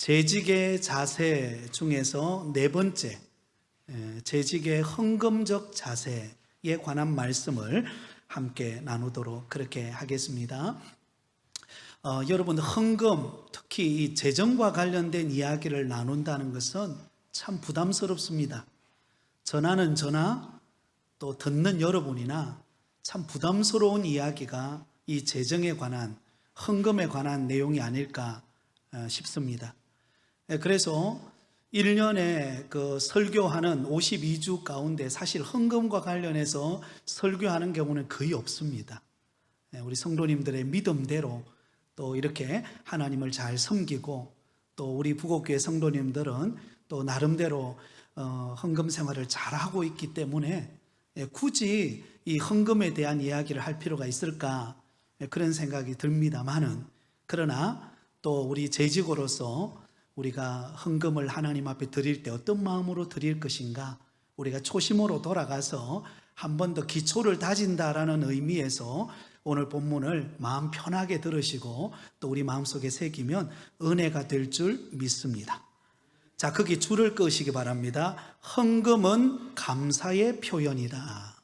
재직의 자세 중에서 네 번째, 재직의 헌금적 자세에 관한 말씀을 함께 나누도록 그렇게 하겠습니다. 여러분, 헌금, 특히 이 재정과 관련된 이야기를 나눈다는 것은 참 부담스럽습니다. 전하는 저나 또 듣는 여러분이나 참 부담스러운 이야기가 이 재정에 관한, 헌금에 관한 내용이 아닐까 싶습니다. 그래서 1년에 그 설교하는 52주 가운데 사실 헌금과 관련해서 설교하는 경우는 거의 없습니다. 우리 성도님들의 믿음대로 또 이렇게 하나님을 잘 섬기고, 또 우리 부곡교회 성도님들은 또 나름대로 헌금 생활을 잘하고 있기 때문에 굳이 이 헌금에 대한 이야기를 할 필요가 있을까, 그런 생각이 듭니다만은, 그러나 또 우리 재직으로서 우리가 헌금을 하나님 앞에 드릴 때 어떤 마음으로 드릴 것인가, 우리가 초심으로 돌아가서 한 번 더 기초를 다진다라는 의미에서 오늘 본문을 마음 편하게 들으시고 또 우리 마음속에 새기면 은혜가 될 줄 믿습니다. 자, 거기 줄을 끄시기 바랍니다. 헌금은 감사의 표현이다.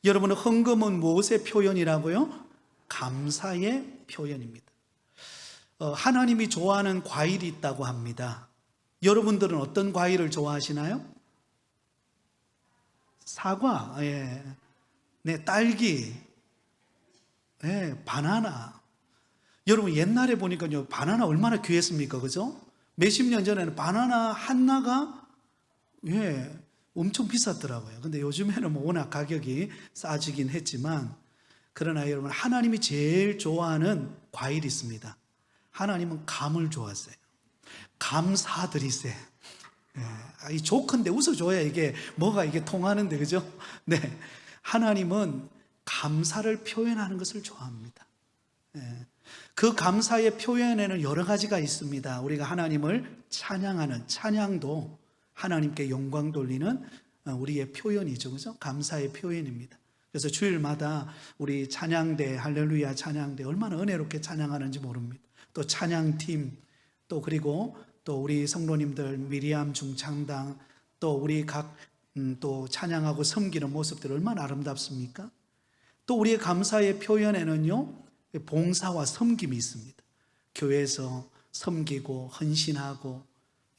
여러분, 헌금은 무엇의 표현이라고요? 감사의 표현입니다. 하나님이 좋아하는 과일이 있다고 합니다. 여러분들은 어떤 과일을 좋아하시나요? 사과, 네, 딸기, 바나나. 여러분, 옛날에 보니까요, 바나나 얼마나 귀했습니까? 그죠? 몇십 년 전에는 바나나 하나가 엄청 비쌌더라고요. 근데 요즘에는 워낙 가격이 싸지긴 했지만, 그러나 여러분, 하나님이 제일 좋아하는 과일이 있습니다. 하나님은 감을 좋아하세요. 감 사드리세. 이 조건데 웃어줘야 이게 뭐가 이게 통하는데, 그죠? 네, 하나님은 감사를 표현하는 것을 좋아합니다. 그 감사의 표현에는 여러 가지가 있습니다. 우리가 하나님을 찬양하는 찬양도 하나님께 영광 돌리는 우리의 표현이죠, 그죠? 감사의 표현입니다. 그래서 주일마다 우리 찬양대, 할렐루야 찬양대 얼마나 은혜롭게 찬양하는지 모릅니다. 또 찬양팀, 또 그리고 또 우리 성도님들 미리암 중창당, 또 우리 각 또 찬양하고 섬기는 모습들 얼마나 아름답습니까? 또 우리의 감사의 표현에는요, 봉사와 섬김이 있습니다. 교회에서 섬기고 헌신하고,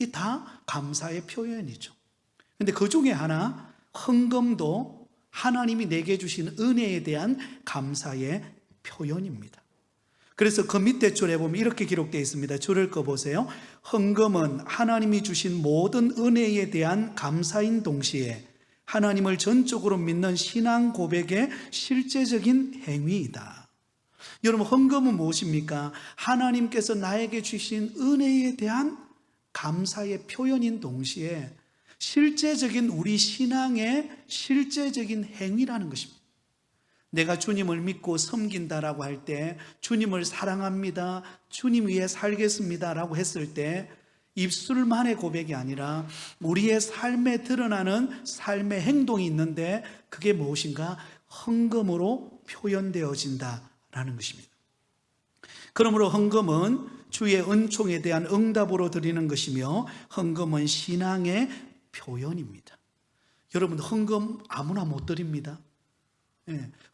이 다 감사의 표현이죠. 근데 그 중에 하나, 헌금도 하나님이 내게 주신 은혜에 대한 감사의 표현입니다. 그래서 그 밑에 줄에 보면 이렇게 기록되어 있습니다. 줄을 꺼보세요. 헌금은 하나님이 주신 모든 은혜에 대한 감사인 동시에 하나님을 전적으로 믿는 신앙 고백의 실제적인 행위이다. 여러분, 헌금은 무엇입니까? 하나님께서 나에게 주신 은혜에 대한 감사의 표현인 동시에 실제적인 우리 신앙의 실제적인 행위라는 것입니다. 내가 주님을 믿고 섬긴다라고 할 때, 주님을 사랑합니다, 주님 위해 살겠습니다 라고 했을 때 입술만의 고백이 아니라 우리의 삶에 드러나는 삶의 행동이 있는데, 그게 무엇인가? 헌금으로 표현되어진다라는 것입니다. 그러므로 헌금은 주의 은총에 대한 응답으로 드리는 것이며, 헌금은 신앙의 표현입니다. 여러분, 헌금 아무나 못 드립니다.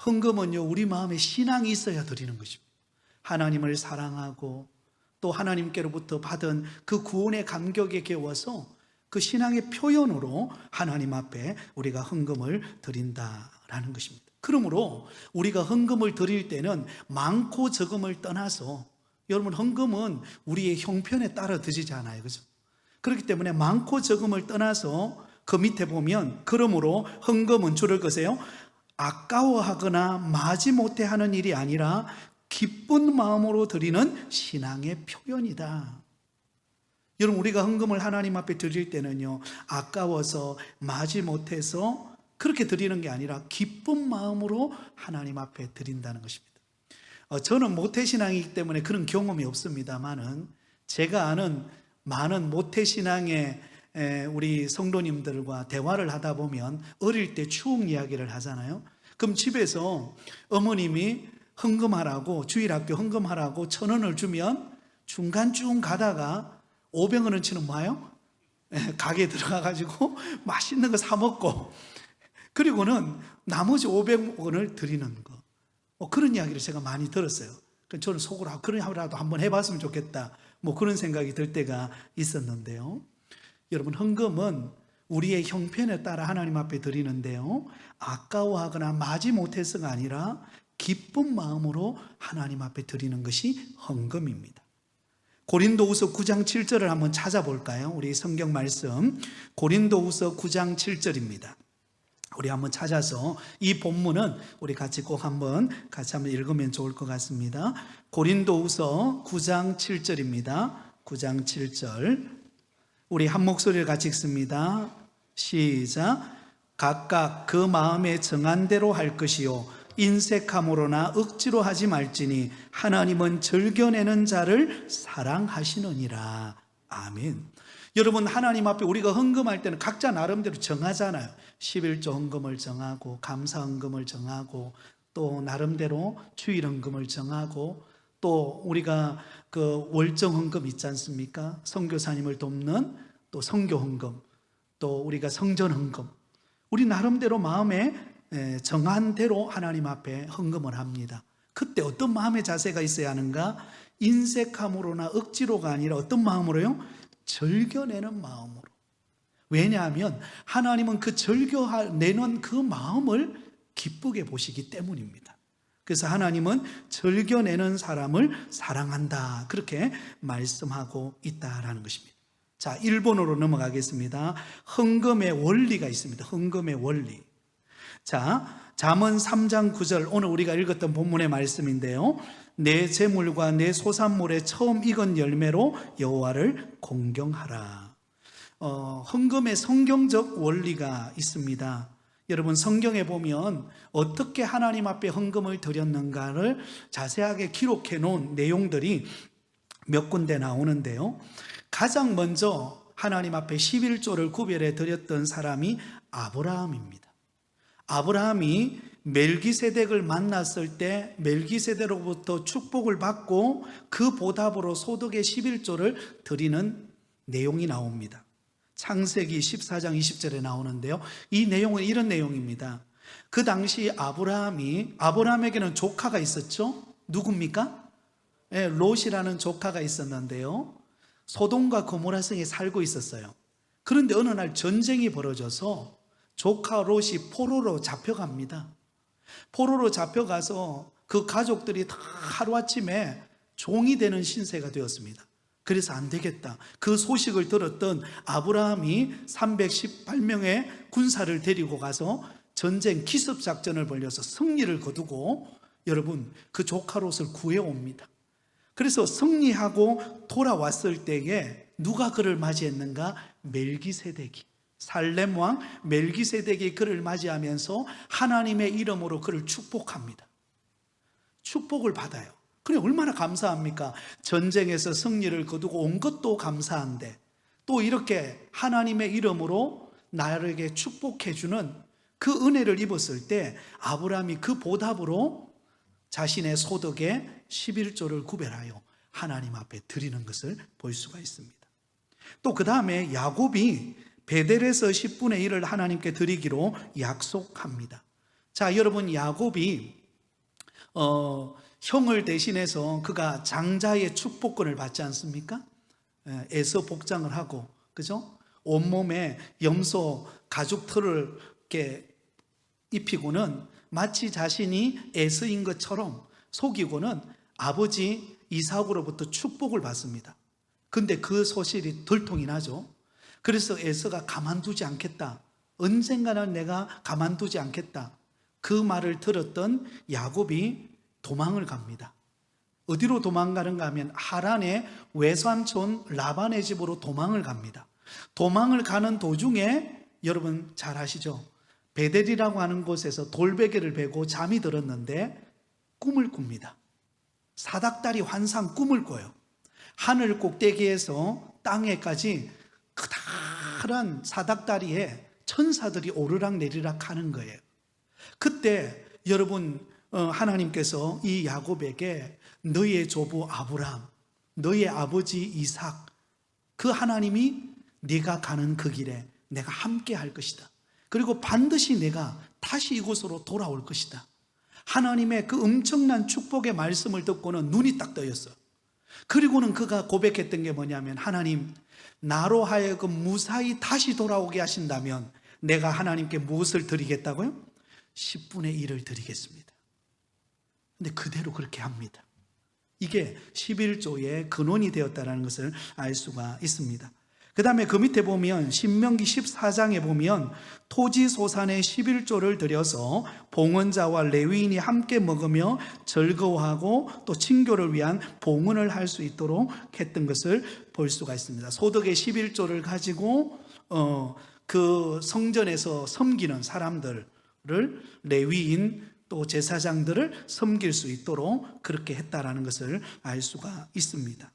헌금은요, 우리 마음에 신앙이 있어야 드리는 것입니다. 하나님을 사랑하고 또 하나님께로부터 받은 그 구원의 감격에 겨워서 그 신앙의 표현으로 하나님 앞에 우리가 헌금을 드린다라는 것입니다. 그러므로 우리가 헌금을 드릴 때는 많고 적음을 떠나서, 여러분, 헌금은 우리의 형편에 따라 드리잖아요, 그죠? 그렇기 때문에 많고 적음을 떠나서 그 밑에 보면, 그러므로 헌금은 줄을 거세요. 아까워하거나 마지못해 하는 일이 아니라 기쁜 마음으로 드리는 신앙의 표현이다. 여러분, 우리가 헌금을 하나님 앞에 드릴 때는요, 아까워서 마지못해서 그렇게 드리는 게 아니라 기쁜 마음으로 하나님 앞에 드린다는 것입니다. 저는 모태신앙이기 때문에 그런 경험이 없습니다만은, 제가 아는 많은 모태신앙의 우리 성도님들과 대화를 하다 보면 어릴 때 추억 이야기를 하잖아요. 그럼 집에서 어머님이 헌금하라고, 주일학교 헌금하라고 1,000원을 주면 중간쯤 가다가 500원어치는 뭐예요? 가게에 들어가가지고 맛있는 거 사 먹고, 그리고는 나머지 500원을 드리는 거. 그런 이야기를 제가 많이 들었어요. 저는 속으로 그런 하루라도 한번 해봤으면 좋겠다, 그런 생각이 들 때가 있었는데요. 여러분, 헌금은 우리의 형편에 따라 하나님 앞에 드리는데요, 아까워하거나 마지 못해서가 아니라 기쁜 마음으로 하나님 앞에 드리는 것이 헌금입니다. 고린도후서 9장 7절을 한번 찾아볼까요? 우리 성경 말씀 고린도후서 9장 7절입니다. 우리 한번 찾아서 이 본문은 우리 같이 꼭 한번 읽으면 좋을 것 같습니다. 고린도후서 9장 7절입니다. 9장 7절 우리 한 목소리를 같이 읽습니다. 시작. 각각 그 마음에 정한 대로 할 것이요 인색함으로나 억지로 하지 말지니 하나님은 즐겨내는 자를 사랑하시느니라. 아멘. 여러분, 하나님 앞에 우리가 헌금할 때는 각자 나름대로 정하잖아요. 11조 헌금을 정하고 감사 헌금을 정하고 또 나름대로 주일 헌금을 정하고 또 우리가 그 월정 헌금 있지 않습니까? 선교사님을 돕는 또 선교 헌금, 또 우리가 성전 헌금, 우리 나름대로 마음에 정한 대로 하나님 앞에 헌금을 합니다. 그때 어떤 마음의 자세가 있어야 하는가? 인색함으로나 억지로가 아니라 어떤 마음으로요? 즐겨내는 마음으로. 왜냐하면 하나님은 그 즐겨내는 그 마음을 기쁘게 보시기 때문입니다. 그래서 하나님은 즐겨내는 사람을 사랑한다, 그렇게 말씀하고 있다라는 것입니다. 자, 1번으로 넘어가겠습니다. 헌금의 원리가 있습니다. 헌금의 원리. 자, 잠언 3장 9절, 오늘 우리가 읽었던 본문의 말씀인데요, 내 재물과 내 소산물의 처음 익은 열매로 여호와를 공경하라. 헌금의 성경적 원리가 있습니다. 여러분, 성경에 보면 어떻게 하나님 앞에 헌금을 드렸는가를 자세하게 기록해 놓은 내용들이 몇 군데 나오는데요, 가장 먼저 하나님 앞에 11조를 구별해 드렸던 사람이 아브라함입니다. 아브라함이 멜기세덱을 만났을 때 멜기세덱으로부터 축복을 받고 그 보답으로 소득의 11조를 드리는 내용이 나옵니다. 창세기 14장 20절에 나오는데요, 이 내용은 이런 내용입니다. 그 당시 아브라함에게는 조카가 있었죠. 누굽니까? 롯이라는 조카가 있었는데요, 소돔과 고모라 성에 살고 있었어요. 그런데 어느 날 전쟁이 벌어져서 조카 롯이 포로로 잡혀갑니다. 포로로 잡혀가서 그 가족들이 다 하루아침에 종이 되는 신세가 되었습니다. 그래서 안 되겠다, 그 소식을 들었던 아브라함이 318명의 군사를 데리고 가서 전쟁 기습작전을 벌여서 승리를 거두고 여러분, 그 조카 롯을 구해옵니다. 그래서 승리하고 돌아왔을 때에 누가 그를 맞이했는가? 멜기세덱이, 살렘 왕 멜기세덱이 그를 맞이하면서 하나님의 이름으로 그를 축복합니다. 축복을 받아요. 그래, 얼마나 감사합니까? 전쟁에서 승리를 거두고 온 것도 감사한데 또 이렇게 하나님의 이름으로 나에게 축복해주는 그 은혜를 입었을 때 아브라함이 그 보답으로 자신의 소득의 11조를 구별하여 하나님 앞에 드리는 것을 볼 수가 있습니다. 또 그 다음에 야곱이 베델에서 10분의 1을 하나님께 드리기로 약속합니다. 자, 여러분, 야곱이 형을 대신해서 그가 장자의 축복권을 받지 않습니까? 에서 복장을 하고, 그죠? 온몸에 염소 가죽 털을 이렇게 입히고는 마치 자신이 에서인 것처럼 속이고는 아버지 이삭으로부터 축복을 받습니다. 근데 그 소실이 들통이 나죠. 그래서 에서가 가만두지 않겠다, 언젠가는 내가 가만두지 않겠다, 그 말을 들었던 야곱이 도망을 갑니다. 어디로 도망가는가 하면 하란의 외삼촌 라반의 집으로 도망을 갑니다. 도망을 가는 도중에 여러분 잘 아시죠? 베델이라고 하는 곳에서 돌베개를 베고 잠이 들었는데 꿈을 꿉니다. 사닥다리 환상 꿈을 꿔요. 하늘 꼭대기에서 땅에까지 커다란 사닥다리에 천사들이 오르락 내리락 하는 거예요. 그때 여러분, 하나님께서 이 야곱에게 너의 조부 아브라함, 너의 아버지 이삭, 그 하나님이 네가 가는 그 길에 내가 함께 할 것이다. 그리고 반드시 내가 다시 이곳으로 돌아올 것이다. 하나님의 그 엄청난 축복의 말씀을 듣고는 눈이 딱 떠였어. 그리고는 그가 고백했던 게 뭐냐면, 하나님, 나로 하여금 무사히 다시 돌아오게 하신다면 내가 하나님께 무엇을 드리겠다고요? 10분의 1을 드리겠습니다. 근데 그대로 그렇게 합니다. 이게 11조의 근원이 되었다는 것을 알 수가 있습니다. 그 다음에 그 밑에 보면 신명기 14장에 보면 토지소산의 11조를 들여서 봉헌자와 레위인이 함께 먹으며 즐거워하고 또 친교를 위한 봉헌을 할 수 있도록 했던 것을 볼 수가 있습니다. 소득의 11조를 가지고 그 성전에서 섬기는 사람들을, 레위인 또 제사장들을 섬길 수 있도록 그렇게 했다라는 것을 알 수가 있습니다.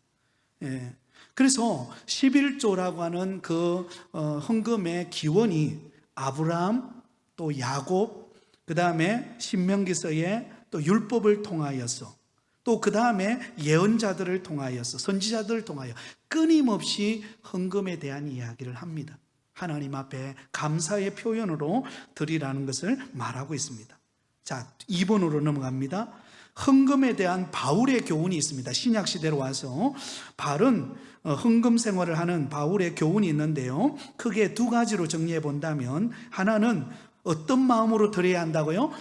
예. 그래서 11조라고 하는 그 헌금의 기원이 아브라함, 또 야곱, 그 다음에 신명기서의 또 율법을 통하여서, 또 그 다음에 예언자들을 통하여서, 선지자들을 통하여 끊임없이 헌금에 대한 이야기를 합니다. 하나님 앞에 감사의 표현으로 드리라는 것을 말하고 있습니다. 자, 2번으로 넘어갑니다. 헌금에 대한 바울의 교훈이 있습니다. 신약 시대로 와서 바른 헌금 생활을 하는 바울의 교훈이 있는데요, 크게 두 가지로 정리해 본다면, 하나는 어떤 마음으로 드려야 한다고요?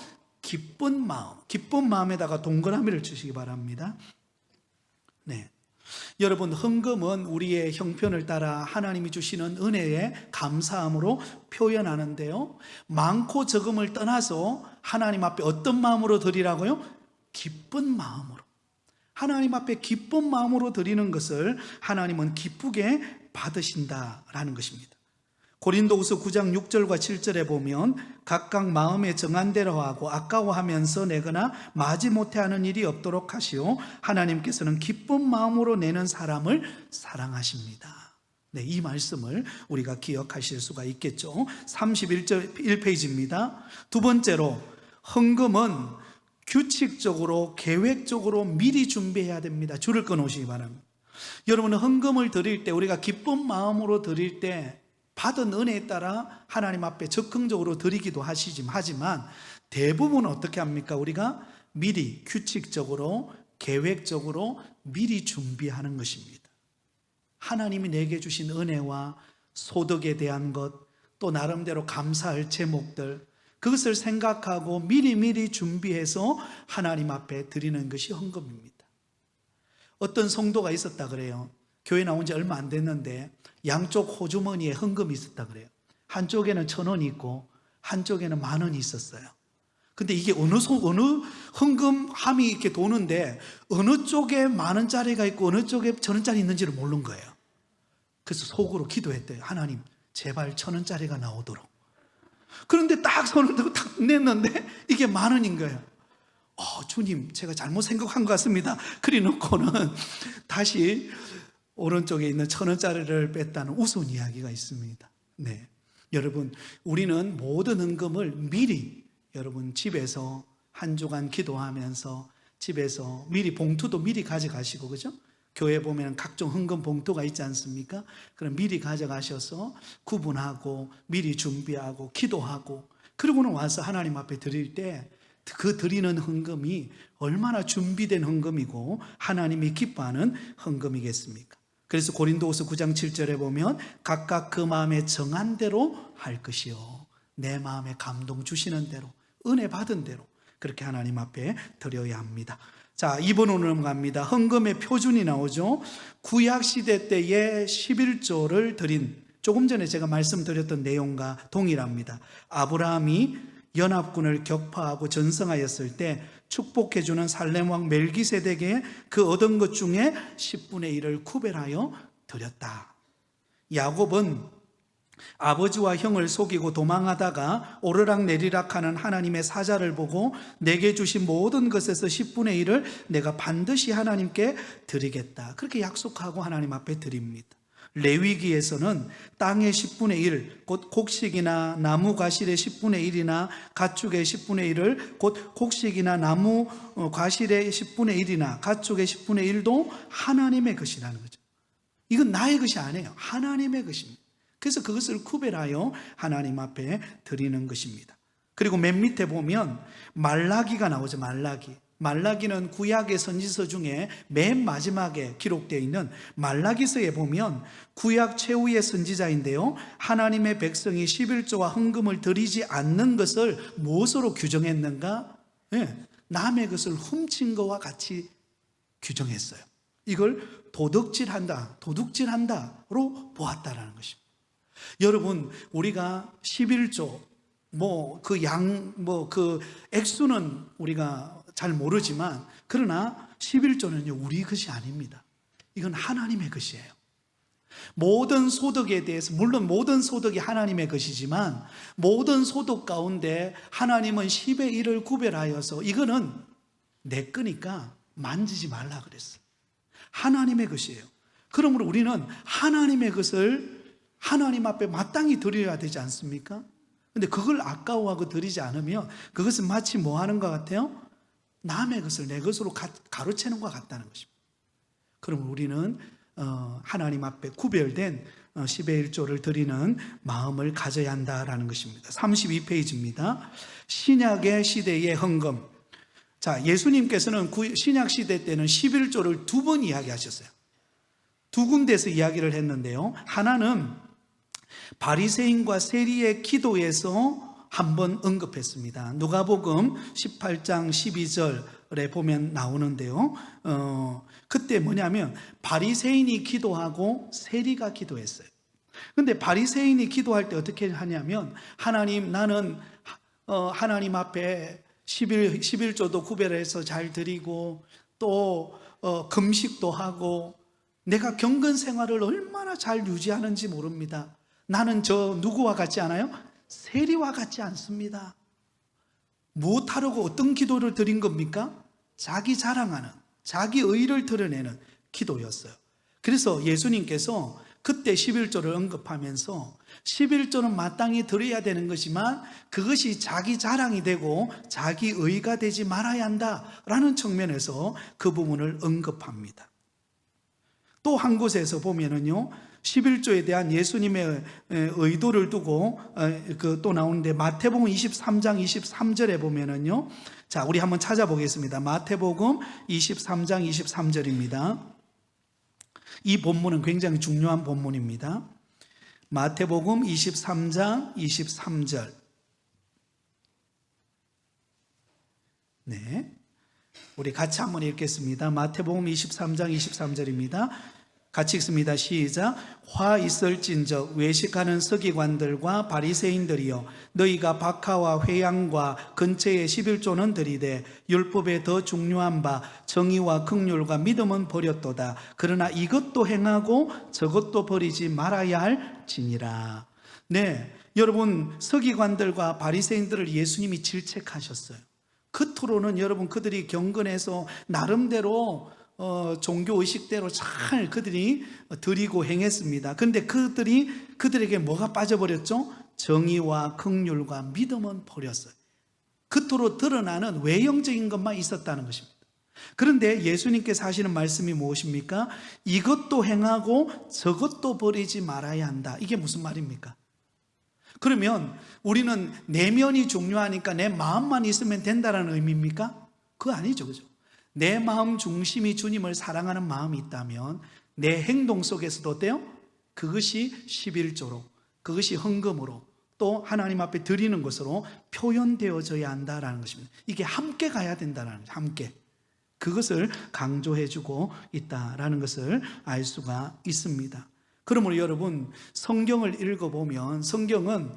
기쁜 마음. 기쁜 마음에다가 동그라미를 주시기 바랍니다. 네. 여러분, 헌금은 우리의 형편을 따라 하나님이 주시는 은혜에 감사함으로 표현하는데요, 많고 적음을 떠나서 하나님 앞에 어떤 마음으로 드리라고요? 기쁜 마음으로. 하나님 앞에 기쁜 마음으로 드리는 것을 하나님은 기쁘게 받으신다라는 것입니다. 고린도후서 9장 6절과 7절에 보면 각각 마음에 정한 대로 하고 아까워하면서 내거나 마지못해 하는 일이 없도록 하시오, 하나님께서는 기쁜 마음으로 내는 사람을 사랑하십니다. 네, 이 말씀을 우리가 기억하실 수가 있겠죠. 31페이지입니다. 두 번째로, 헌금은 규칙적으로 계획적으로 미리 준비해야 됩니다. 줄을 끊으시기 바랍니다. 여러분, 헌금을 드릴 때, 우리가 기쁜 마음으로 드릴 때 받은 은혜에 따라 하나님 앞에 적극적으로 드리기도 하지만 대부분 어떻게 합니까? 우리가 미리 규칙적으로 계획적으로 미리 준비하는 것입니다. 하나님이 내게 주신 은혜와 소득에 대한 것, 또 나름대로 감사할 제목들, 그것을 생각하고 미리미리 준비해서 하나님 앞에 드리는 것이 헌금입니다. 어떤 성도가 있었다 그래요. 교회 나온 지 얼마 안 됐는데 양쪽 호주머니에 헌금이 있었다 그래요. 한쪽에는 1,000원이 있고 한쪽에는 10,000원이 있었어요. 근데 이게 어느 헌금함이 이렇게 도는데 어느 쪽에 10,000원짜리가 있고 어느 쪽에 1,000원짜리 있는지를 모르는 거예요. 그래서 속으로 기도했대요. 하나님, 제발 1,000원짜리가 나오도록. 그런데 딱 손을 들고 딱 냈는데 이게 10,000원인 거예요. 주님, 제가 잘못 생각한 것 같습니다. 그리 놓고는 다시 오른쪽에 있는 1,000원짜리를 뺐다는 우스운 이야기가 있습니다. 네, 여러분, 우리는 모든 헌금을 미리, 여러분 집에서 한 주간 기도하면서 집에서 미리 봉투도 미리 가져가시고, 그죠? 교회 보면 각종 헌금 봉투가 있지 않습니까? 그럼 미리 가져가셔서 구분하고 미리 준비하고 기도하고, 그러고는 와서 하나님 앞에 드릴 때 그 드리는 헌금이 얼마나 준비된 헌금이고 하나님이 기뻐하는 헌금이겠습니까? 그래서 고린도후서 9장 7절에 보면 각각 그 마음에 정한 대로 할 것이요, 내 마음에 감동 주시는 대로, 은혜 받은 대로 그렇게 하나님 앞에 드려야 합니다. 자, 2번으로 넘어갑니다. 헌금의 표준이 나오죠. 구약시대 때의 11조를 드린, 조금 전에 제가 말씀드렸던 내용과 동일합니다. 아브라함이 연합군을 격파하고 전성하였을 때 축복해주는 살렘왕 멜기세덱에 그 얻은 것 중에 10분의 1을 구별하여 드렸다. 야곱은 아버지와 형을 속이고 도망하다가 오르락내리락 하는 하나님의 사자를 보고 내게 주신 모든 것에서 10분의 1을 내가 반드시 하나님께 드리겠다, 그렇게 약속하고 하나님 앞에 드립니다. 레위기에서는 땅의 10분의 1, 곧 곡식이나 나무 과실의 10분의 1이나 가축의 10분의 1을, 곧 곡식이나 나무 과실의 10분의 1이나 가축의 10분의 1도 하나님의 것이라는 거죠. 이건 나의 것이 아니에요. 하나님의 것입니다. 그래서 그것을 구별하여 하나님 앞에 드리는 것입니다. 그리고 맨 밑에 보면 말라기가 나오죠. 말라기는 구약의 선지서 중에 맨 마지막에 기록되어 있는 말라기서에 보면 구약 최후의 선지자인데요, 하나님의 백성이 11조와 헌금을 드리지 않는 것을 무엇으로 규정했는가? 남의 것을 훔친 것과 같이 규정했어요. 이걸 도둑질한다로 보았다라는 것입니다. 여러분, 우리가 11조 그 액수는 우리가 잘 모르지만, 그러나 11조는요 우리 것이 아닙니다. 이건 하나님의 것이에요. 모든 소득에 대해서, 물론 모든 소득이 하나님의 것이지만 모든 소득 가운데 하나님은 10의 1을 구별하여서 이거는 내 거니까 만지지 말라 그랬어요. 하나님의 것이에요. 그러므로 우리는 하나님의 것을 하나님 앞에 마땅히 드려야 되지 않습니까? 근데 그걸 아까워하고 드리지 않으면 그것은 마치 뭐 하는 것 같아요? 남의 것을 내 것으로 가로채는 것 같다는 것입니다. 그럼 우리는 하나님 앞에 구별된 10의 1조를 드리는 마음을 가져야 한다라는 것입니다. 32페이지입니다. 신약의 시대의 헌금. 자, 예수님께서는 신약 시대 때는 11조를 두 번 이야기하셨어요. 두 군데서 이야기를 했는데요, 하나는 바리새인과 세리의 기도에서 한번 언급했습니다. 누가복음 18장 12절에 보면 나오는데요, 그때 뭐냐면 바리새인이 기도하고 세리가 기도했어요. 근데 바리새인이 기도할 때 어떻게 하냐면, 하나님, 나는 하나님 앞에 11조도 구별해서 잘 드리고 또 금식도 하고 내가 경건 생활을 얼마나 잘 유지하는지 모릅니다. 나는 저 누구와 같지 않아요? 세리와 같지 않습니다. 무엇하려고 어떤 기도를 드린 겁니까? 자기 자랑하는, 자기 의를 드러내는 기도였어요. 그래서 예수님께서 그때 11조를 언급하면서 11조는 마땅히 드려야 되는 것이지만 그것이 자기 자랑이 되고 자기 의가 되지 말아야 한다라는 측면에서 그 부분을 언급합니다. 또 한 곳에서 보면은요, 11조에 대한 예수님의 의도를 두고 또 나오는데, 마태복음 23장 23절에 보면은요, 자, 우리 한번 찾아보겠습니다. 마태복음 23장 23절입니다. 이 본문은 굉장히 중요한 본문입니다. 마태복음 23장 23절. 네, 우리 같이 한번 읽겠습니다. 마태복음 23장 23절입니다. 같이 읽습니다. 시작. 화 있을진저 외식하는 서기관들과 바리새인들이여, 너희가 박하와 회양과 근처에 11조는 드리되 율법에 더 중요한 바 정의와 긍휼과 믿음은 버렸도다. 그러나 이것도 행하고 저것도 버리지 말아야 할지니라. 네, 여러분, 서기관들과 바리새인들을 예수님이 질책하셨어요. 겉으로는 여러분 그들이 경건해서 나름대로 종교 의식대로 잘 그들이 드리고 행했습니다. 그런데 그들에게 뭐가 빠져버렸죠? 정의와 긍휼과 믿음은 버렸어요. 겉으로 드러나는 외형적인 것만 있었다는 것입니다. 그런데 예수님께서 하시는 말씀이 무엇입니까? 이것도 행하고 저것도 버리지 말아야 한다. 이게 무슨 말입니까? 그러면 우리는 내면이 중요하니까 내 마음만 있으면 된다는 의미입니까? 그거 아니죠, 그죠? 내 마음 중심이 주님을 사랑하는 마음이 있다면 내 행동 속에서도 어때요? 그것이 11조로, 그것이 헌금으로, 또 하나님 앞에 드리는 것으로 표현되어져야 한다는 것입니다. 이게 함께 가야 된다는 거죠. 함께. 그것을 강조해주고 있다는 것을 알 수가 있습니다. 그러므로 여러분, 성경을 읽어보면 성경은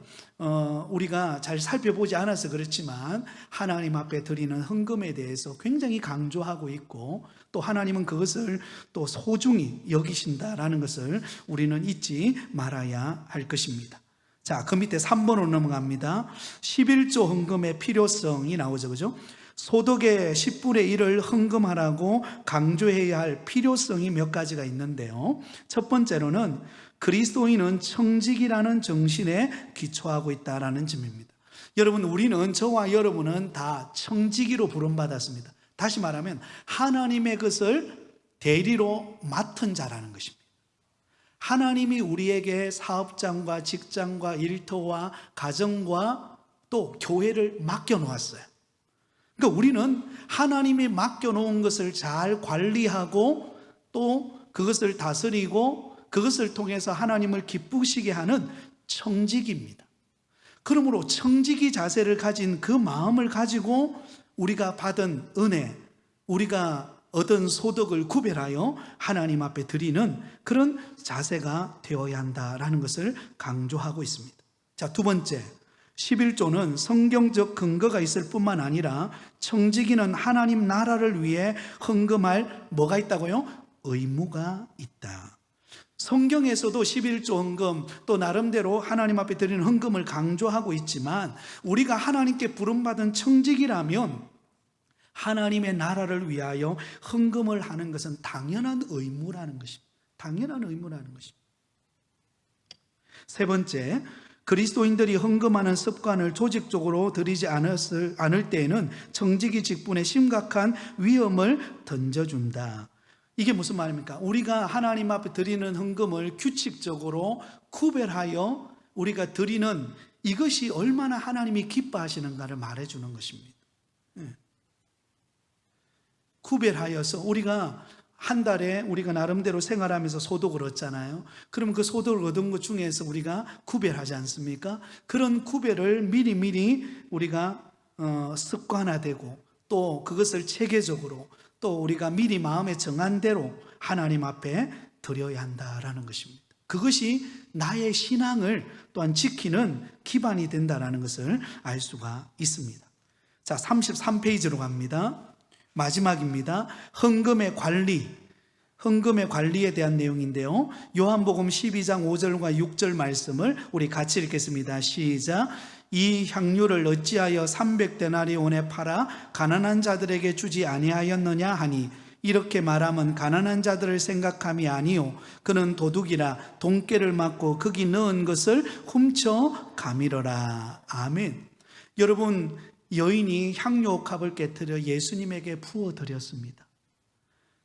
우리가 잘 살펴보지 않아서 그렇지만 하나님 앞에 드리는 헌금에 대해서 굉장히 강조하고 있고, 또 하나님은 그것을 또 소중히 여기신다라는 것을 우리는 잊지 말아야 할 것입니다. 자, 그 밑에 3번으로 넘어갑니다. 11조 헌금의 필요성이 나오죠, 그죠? 소득의 10분의 1을 헌금하라고 강조해야 할 필요성이 몇 가지가 있는데요, 첫 번째로는 그리스도인은 청직이라는 정신에 기초하고 있다는 점입니다. 여러분, 우리는, 저와 여러분은 다 청지기로 부름받았습니다. 다시 말하면 하나님의 것을 대리로 맡은 자라는 것입니다. 하나님이 우리에게 사업장과 직장과 일터와 가정과 또 교회를 맡겨놓았어요. 그러니까 우리는 하나님이 맡겨놓은 것을 잘 관리하고 또 그것을 다스리고 그것을 통해서 하나님을 기쁘시게 하는 청지기입니다. 그러므로 청지기 자세를 가진 그 마음을 가지고 우리가 받은 은혜, 우리가 얻은 소득을 구별하여 하나님 앞에 드리는 그런 자세가 되어야 한다라는 것을 강조하고 있습니다. 자, 두 번째, 11조는 성경적 근거가 있을 뿐만 아니라 청지기는 하나님 나라를 위해 헌금할 뭐가 있다고요? 의무가 있다. 성경에서도 11조 헌금 또 나름대로 하나님 앞에 드리는 헌금을 강조하고 있지만 우리가 하나님께 부름받은 청지기라면 하나님의 나라를 위하여 헌금을 하는 것은 당연한 의무라는 것입니다. 당연한 의무라는 것입니다. 세 번째, 그리스도인들이 헌금하는 습관을 조직적으로 들이지 않을 때에는 청지기 직분에 심각한 위험을 던져준다. 이게 무슨 말입니까? 우리가 하나님 앞에 드리는 헌금을 규칙적으로 구별하여 우리가 드리는 이것이 얼마나 하나님이 기뻐하시는가를 말해주는 것입니다. 구별하여서 우리가 한 달에 우리가 나름대로 생활하면서 소득을 얻잖아요. 그럼 그 소득을 얻은 것 중에서 우리가 구별하지 않습니까? 그런 구별을 미리 우리가 습관화되고 또 그것을 체계적으로 또 우리가 미리 마음에 정한 대로 하나님 앞에 드려야 한다라는 것입니다. 그것이 나의 신앙을 또한 지키는 기반이 된다라는 것을 알 수가 있습니다. 자, 33페이지로 갑니다. 마지막입니다. 헌금의 관리에 대한 내용인데요. 요한복음 12장 5절과 6절 말씀을 우리 같이 읽겠습니다. 시작. 이 향유를 어찌하여 300데나리온에 팔아 가난한 자들에게 주지 아니하였느냐 하니 이렇게 말하면 가난한 자들을 생각함이 아니요 그는 도둑이라 돈깨를 맞고 거기 넣은 것을 훔쳐 가밀어라. 아멘. 여러분, 여인이 향유옥합을 깨뜨려 예수님에게 부어드렸습니다.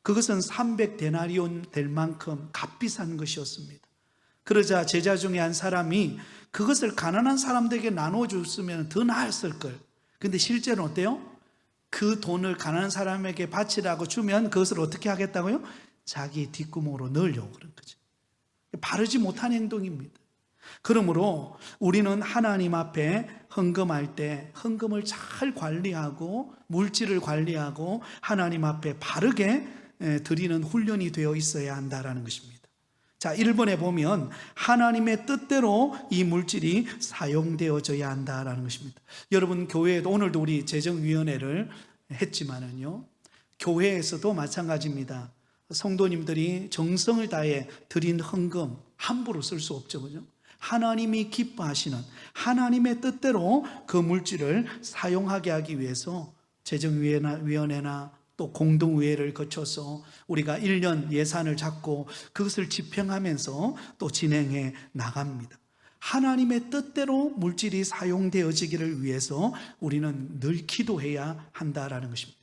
그것은 300데나리온 될 만큼 값비싼 것이었습니다. 그러자 제자 중에 한 사람이 그것을 가난한 사람들에게 나눠줬으면 더 나았을 걸. 근데 실제로는 어때요? 그 돈을 가난한 사람에게 바치라고 주면 그것을 어떻게 하겠다고요? 자기 뒷구멍으로 넣으려고 그런 거죠. 바르지 못한 행동입니다. 그러므로 우리는 하나님 앞에 헌금할 때 헌금을 잘 관리하고 물질을 관리하고 하나님 앞에 바르게 드리는 훈련이 되어 있어야 한다는 것입니다. 자, 1번에 보면 하나님의 뜻대로 이 물질이 사용되어져야 한다는 것입니다. 여러분, 교회에도 오늘도 우리 재정위원회를 했지만은요, 교회에서도 마찬가지입니다. 성도님들이 정성을 다해 드린 헌금 함부로 쓸 수 없죠, 그죠? 하나님이 기뻐하시는 하나님의 뜻대로 그 물질을 사용하게 하기 위해서 재정위원회나 또 공동의회를 거쳐서 우리가 1년 예산을 잡고 그것을 집행하면서 또 진행해 나갑니다. 하나님의 뜻대로 물질이 사용되어지기를 위해서 우리는 늘 기도해야 한다라는 것입니다.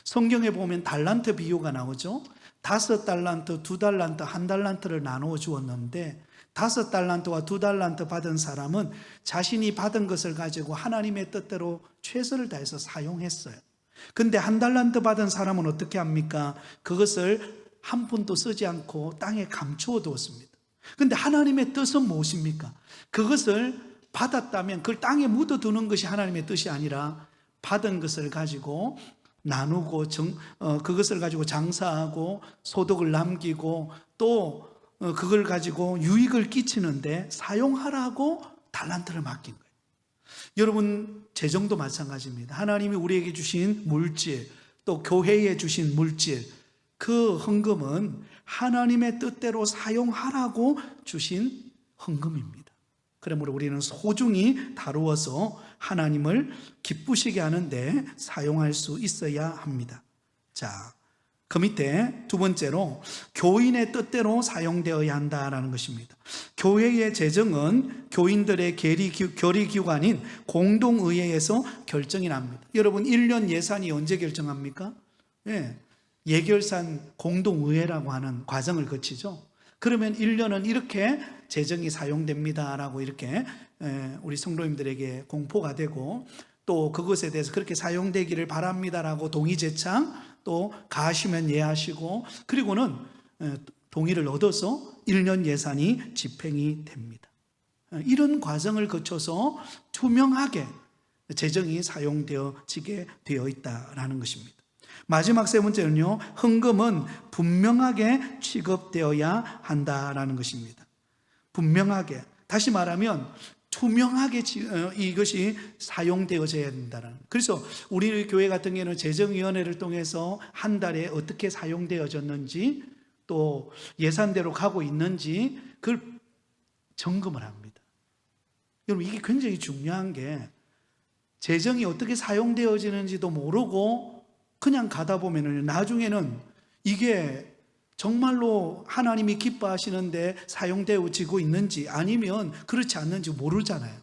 성경에 보면 달란트 비유가 나오죠. 5달란트, 2달란트, 1달란트를 나누어 주었는데 5달란트와 2달란트 받은 사람은 자신이 받은 것을 가지고 하나님의 뜻대로 최선을 다해서 사용했어요. 근데 1달란트 받은 사람은 어떻게 합니까? 그것을 한 푼도 쓰지 않고 땅에 감추어 두었습니다. 근데 하나님의 뜻은 무엇입니까? 그것을 받았다면 그걸 땅에 묻어두는 것이 하나님의 뜻이 아니라 받은 것을 가지고 나누고 그것을 가지고 장사하고 소득을 남기고 또 그걸 가지고 유익을 끼치는데 사용하라고 달란트를 맡긴 거예요. 여러분, 재정도 마찬가지입니다. 하나님이 우리에게 주신 물질, 또 교회에 주신 물질, 그 헌금은 하나님의 뜻대로 사용하라고 주신 헌금입니다. 그러므로 우리는 소중히 다루어서 하나님을 기쁘시게 하는데 사용할 수 있어야 합니다. 자, 그 밑에 두 번째로 교인의 뜻대로 사용되어야 한다는 것입니다. 교회의 재정은 교인들의 결의기관인 공동의회에서 결정이 납니다. 여러분, 1년 예산이 언제 결정합니까? 예결산 공동의회라고 하는 과정을 거치죠. 그러면 1년은 이렇게 재정이 사용됩니다라고 이렇게 우리 성도님들에게 공포가 되고, 또 그것에 대해서 그렇게 사용되기를 바랍니다라고 동의제창, 또 가하시면 예하시고, 그리고는 동의를 얻어서 1년 예산이 집행이 됩니다. 이런 과정을 거쳐서 투명하게 재정이 사용되어지게 되어 있다라는 것입니다. 마지막 세 번째는요, 헌금은 분명하게 취급되어야 한다라는 것입니다. 분명하게, 다시 말하면 투명하게 이것이 사용되어져야 된다는. 그래서 우리 교회 같은 경우에는 재정위원회를 통해서 한 달에 어떻게 사용되어졌는지, 또 예산대로 가고 있는지 그걸 점검을 합니다. 여러분, 이게 굉장히 중요한 게, 재정이 어떻게 사용되어지는지도 모르고 그냥 가다 보면 나중에는 이게 정말로 하나님이 기뻐하시는데 사용되어지고 있는지 아니면 그렇지 않는지 모르잖아요.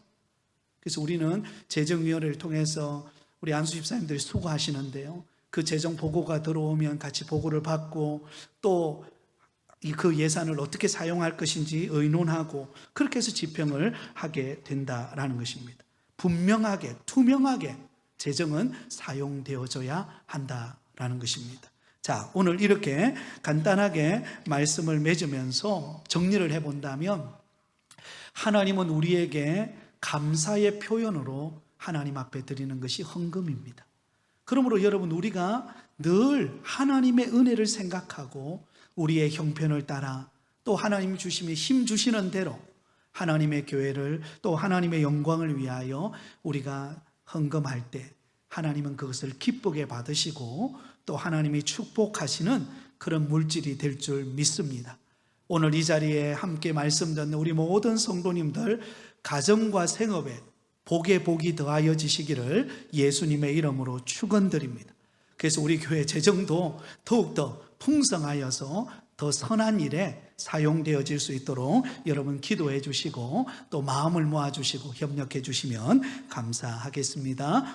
그래서 우리는 재정위원회를 통해서 우리 안수 집사님들이 수고하시는데요, 그 재정 보고가 들어오면 같이 보고를 받고, 또 그 예산을 어떻게 사용할 것인지 의논하고, 그렇게 해서 집행을 하게 된다라는 것입니다. 분명하게, 투명하게 재정은 사용되어져야 한다라는 것입니다. 자, 오늘 이렇게 간단하게 말씀을 맺으면서 정리를 해본다면, 하나님은 우리에게 감사의 표현으로 하나님 앞에 드리는 것이 헌금입니다. 그러므로 여러분, 우리가 늘 하나님의 은혜를 생각하고 우리의 형편을 따라 또 하나님이 주시면 힘 주시는 대로 하나님의 교회를, 또 하나님의 영광을 위하여 우리가 헌금할 때 하나님은 그것을 기쁘게 받으시고 또 하나님이 축복하시는 그런 물질이 될 줄 믿습니다. 오늘 이 자리에 함께 말씀 듣는 우리 모든 성도님들 가정과 생업에 복에 복이 더하여지시기를 예수님의 이름으로 축원드립니다. 그래서 우리 교회 재정도 더욱더 풍성하여서 더 선한 일에 사용되어질 수 있도록 여러분 기도해 주시고 또 마음을 모아 주시고 협력해 주시면 감사하겠습니다.